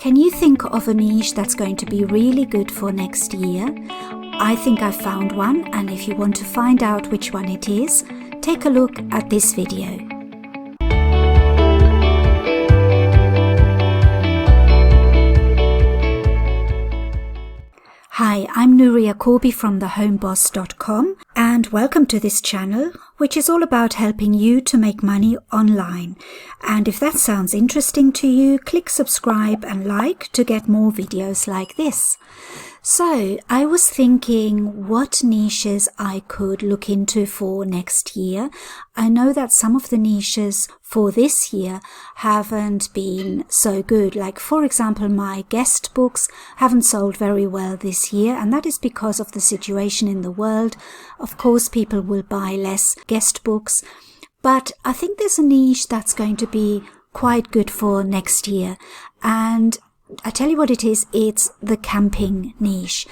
Can you think of a niche that's going to be really good for next year? I think I've found one, and if you want to find out which one it is, take a look at this video. Hi, I'm Nuria Corby from thehomeboss.com and welcome to this channel, which is all about helping you to make money online. And if that sounds interesting to you, click subscribe and like to get more videos like this. So I was thinking what niches I could look into for next year. I know that some of the niches for this year haven't been so good. Like, for example, my guest books haven't sold very well this year, and that is because of the situation in the world. Of course, people will buy less guest books, but I think there's a niche that's going to be quite good for next year. And I tell you what it is, it's the camping niche.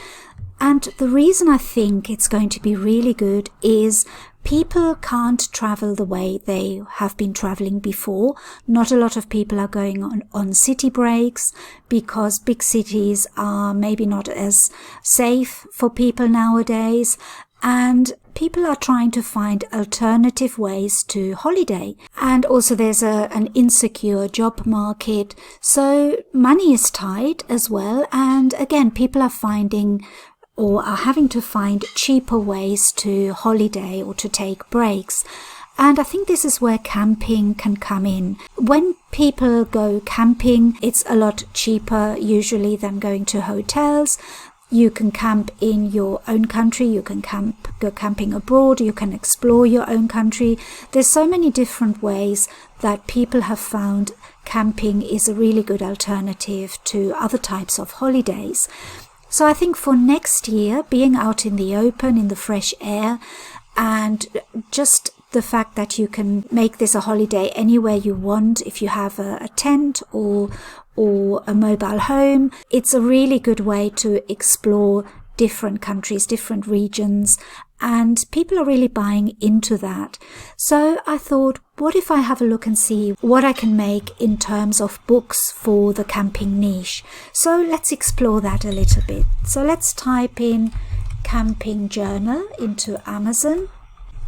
And the reason I think it's going to be really good is people can't travel the way they have been traveling before. Not a lot of people are going on city breaks because big cities are maybe not as safe for people nowadays. And people are trying to find alternative ways to holiday. And also there's an insecure job market. So money is tight as well. And again, people are finding or are having to find cheaper ways to holiday or to take breaks. And I think this is where camping can come in. When people go camping, it's a lot cheaper usually than going to hotels. You can camp in your own country, you can go camping abroad, you can explore your own country. There's so many different ways that people have found camping is a really good alternative to other types of holidays. So I think for next year, being out in the open, in the fresh air, and just the fact that you can make this a holiday anywhere you want, if you have a tent or a mobile home, it's a really good way to explore different countries, different regions, and people are really buying into that. So I thought, what if I have a look and see what I can make in terms of books for the camping niche? So let's explore that a little bit. So let's type in camping journal into Amazon,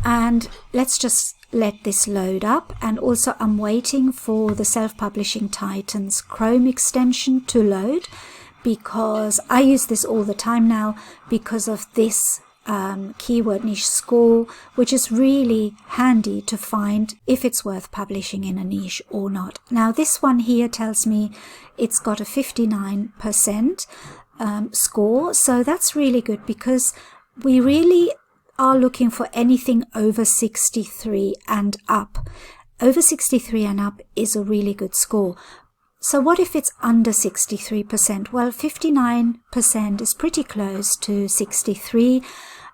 and let's just let this load up. And also I'm waiting for the Self-Publishing Titans Chrome extension to load, because I use this all the time now because of this keyword niche score, which is really handy to find if it's worth publishing in a niche or not. Now this one here tells me it's got a 59% score, so that's really good because we really are looking for anything over 63 and up. Over 63 and up is a really good score. So what if it's under 63%? Well, 59% is pretty close to 63.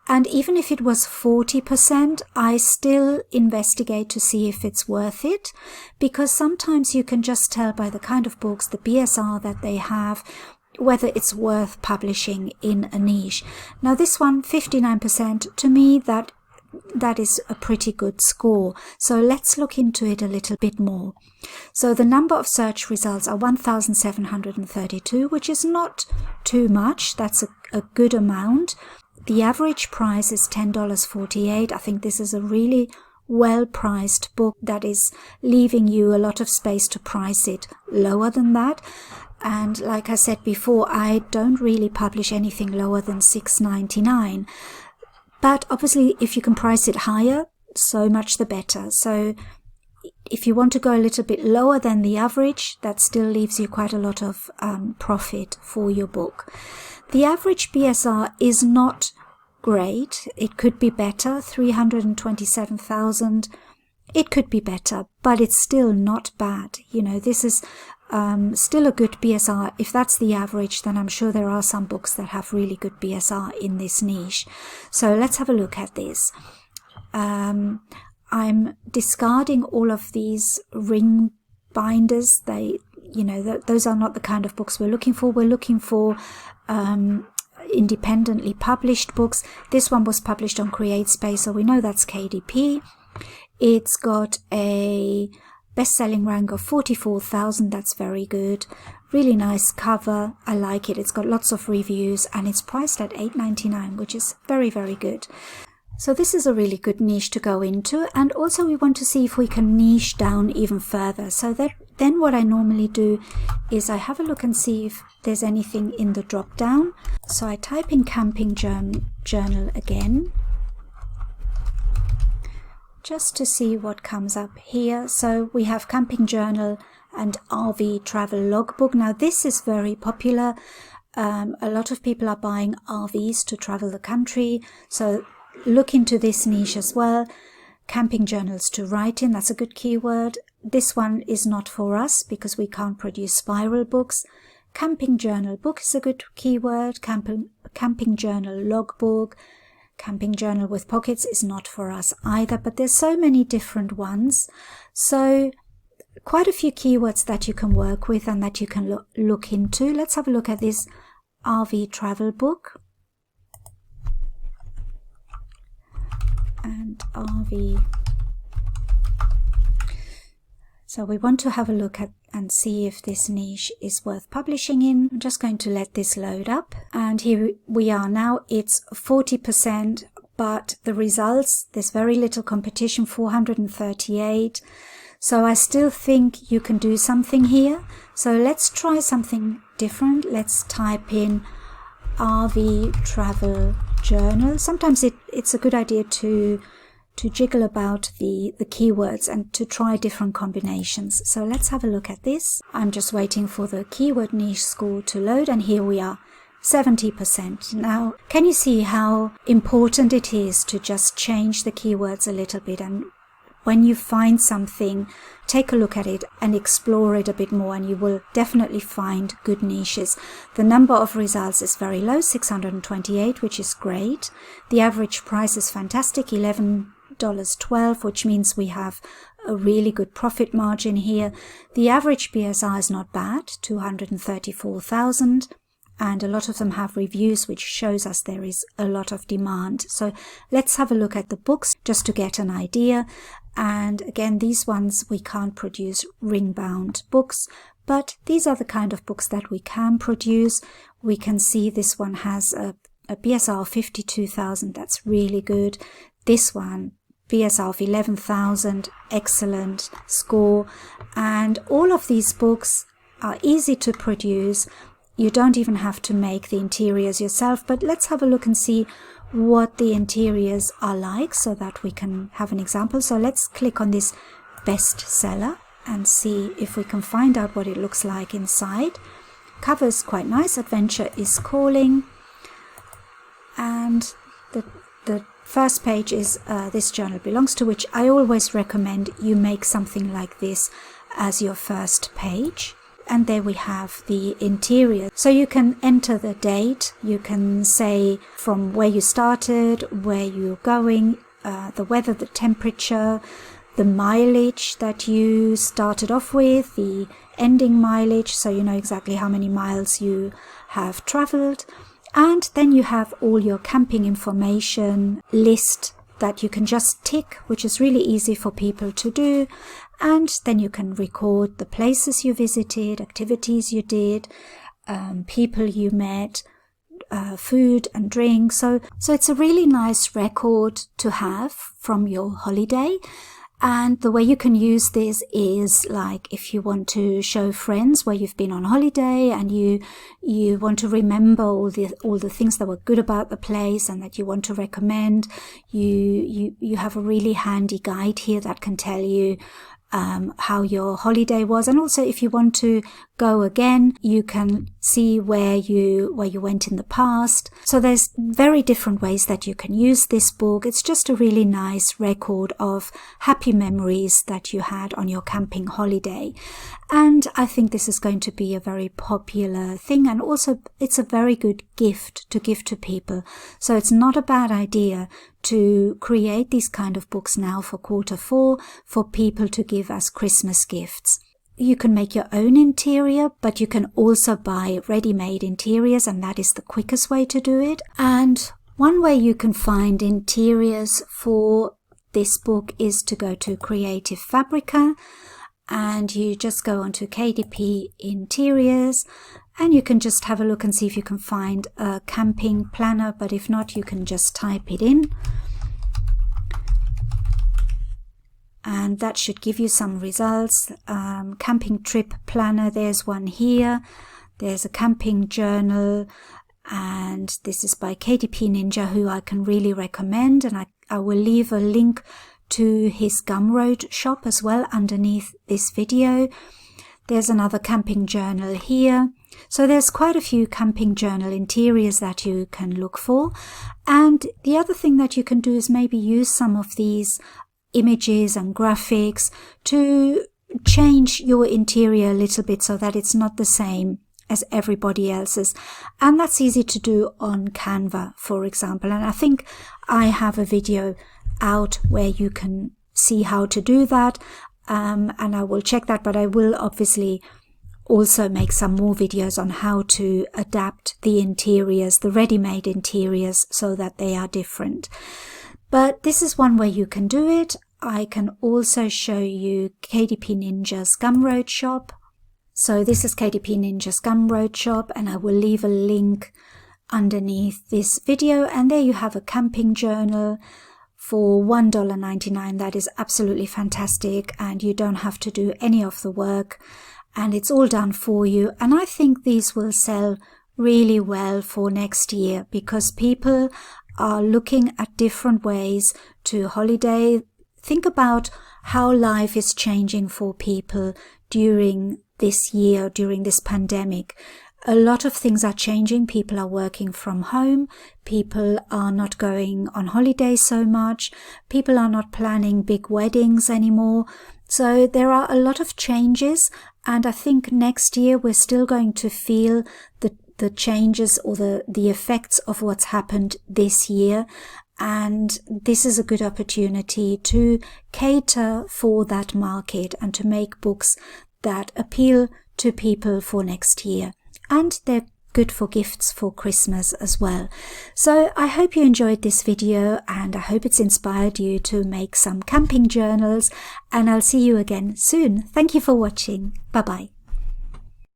And even if it was 40%, I still investigate to see if it's worth it, because sometimes you can just tell by the kind of books, the BSR that they have, whether it's worth publishing in a niche. Now this one, 59%, to me that is a pretty good score. So let's look into it a little bit more. So the number of search results are 1,732, which is not too much. That's a good amount. The average price is $10.48. I think this is a really well-priced book that is leaving you a lot of space to price it lower than that. And like I said before, I don't really publish anything lower than $6.99. But obviously, if you can price it higher, so much the better. So if you want to go a little bit lower than the average, that still leaves you quite a lot of profit for your book. The average BSR is not great. It could be better, 327,000. It could be better, but it's still not bad. You know, this is still a good BSR. If that's the average, then I'm sure there are some books that have really good BSR in this niche. So let's have a look at this. I'm discarding all of these ring binders. Those are not the kind of books we're looking for. We're looking for independently published books. This one was published on CreateSpace, so we know that's KDP. It's got a best-selling rank of 44,000. That's very good. Really nice cover. I like it. It's got lots of reviews and it's priced at $8.99, which is very, very good. So this is a really good niche to go into, and also we want to see if we can niche down even further. So then what I normally do is I have a look and see if there's anything in the drop down. So I type in camping journal again, just to see what comes up here. So we have camping journal and RV travel logbook. Now this is very popular. A lot of people are buying RVs to travel the country. So look into this niche as well. Camping journals to write in, that's a good keyword. This one is not for us because we can't produce spiral books. Camping journal book is a good keyword. Camping journal logbook. Camping journal with pockets is not for us either, but there's so many different ones. So quite a few keywords that you can work with and that you can look into. Let's have a look at this RV travel book. And RV. So we want to have a look at and see if this niche is worth publishing in. I'm just going to let this load up. And here we are now. It's 40%, but the results, there's very little competition, 438. So I still think you can do something here. So let's try something different. Let's type in RV travel journal. Sometimes it's a good idea to jiggle about the keywords and to try different combinations. So let's have a look at this. I'm just waiting for the keyword niche score to load, and here we are, 70%. Now, can you see how important it is to just change the keywords a little bit? And when you find something, take a look at it and explore it a bit more, and you will definitely find good niches. The number of results is very low, 628, which is great. The average price is fantastic, $11.12, which means we have a really good profit margin here. The average BSR is not bad, 234,000. And a lot of them have reviews, which shows us there is a lot of demand. So let's have a look at the books just to get an idea. And again, these ones we can't produce ring-bound books, but these are the kind of books that we can produce. We can see this one has a BSR of 52,000. That's really good. This one, BSR of 11,000, excellent score. And all of these books are easy to produce. You don't even have to make the interiors yourself, but let's have a look and see what the interiors are like so that we can have an example. So let's click on this bestseller and see if we can find out what it looks like inside. Cover is quite nice. Adventure is calling. And the first page is this journal belongs to, which I always recommend you make something like this as your first page. And there we have the interior. So you can enter the date, you can say from where you started, where you're going, the weather, the temperature, the mileage that you started off with, the ending mileage, so you know exactly how many miles you have traveled. And then you have all your camping information list that you can just tick, which is really easy for people to do. And then you can record the places you visited, activities you did, people you met, food and drink. So it's a really nice record to have from your holiday. And the way you can use this is like if you want to show friends where you've been on holiday and you want to remember all the things that were good about the place and that you want to recommend, you have a really handy guide here that can tell you how your holiday was. And also if you want to go again, you can see where you went in the past. So there's very different ways that you can use this book. It's just a really nice record of happy memories that you had on your camping holiday. And I think this is going to be a very popular thing, and also it's a very good gift to give to people. So it's not a bad idea to create these kind of books now for Q4 for people to give as Christmas gifts. You can make your own interior, but you can also buy ready-made interiors, and that is the quickest way to do it. And one way you can find interiors for this book is to go to Creative Fabrica. and you just go onto KDP Interiors, and you can just have a look and see if you can find a camping planner, but if not, you can just type it in. And that should give you some results. Camping trip planner, there's one here. There's a camping journal, and this is by KDP Ninja, who I can really recommend, and I will leave a link to his Gumroad shop as well underneath this video. There's another camping journal here. So there's quite a few camping journal interiors that you can look for. And the other thing that you can do is maybe use some of these images and graphics to change your interior a little bit so that it's not the same as everybody else's. And that's easy to do on Canva, for example. And I think I have a video out where you can see how to do that. And I will check that, but I will obviously also make some more videos on how to adapt the interiors, the ready-made interiors, so that they are different. But this is one way you can do it. I can also show you KDP Ninja's Gumroad shop. So this is KDP Ninja's Gumroad shop, and I will leave a link underneath this video. And there you have a camping journal for $1.99. That is absolutely fantastic, and you don't have to do any of the work, and it's all done for you. And I think these will sell really well for next year, because people are looking at different ways to holiday. Think about how life is changing for people during this year, during this pandemic. A lot of things are changing. People are working from home. People are not going on holiday so much. People are not planning big weddings anymore. So there are a lot of changes. And I think next year we're still going to feel the changes or the effects of what's happened this year. And this is a good opportunity to cater for that market and to make books that appeal to people for next year. And they're good for gifts for Christmas as well. So I hope you enjoyed this video, and I hope it's inspired you to make some camping journals, and I'll see you again soon. Thank you for watching. Bye bye.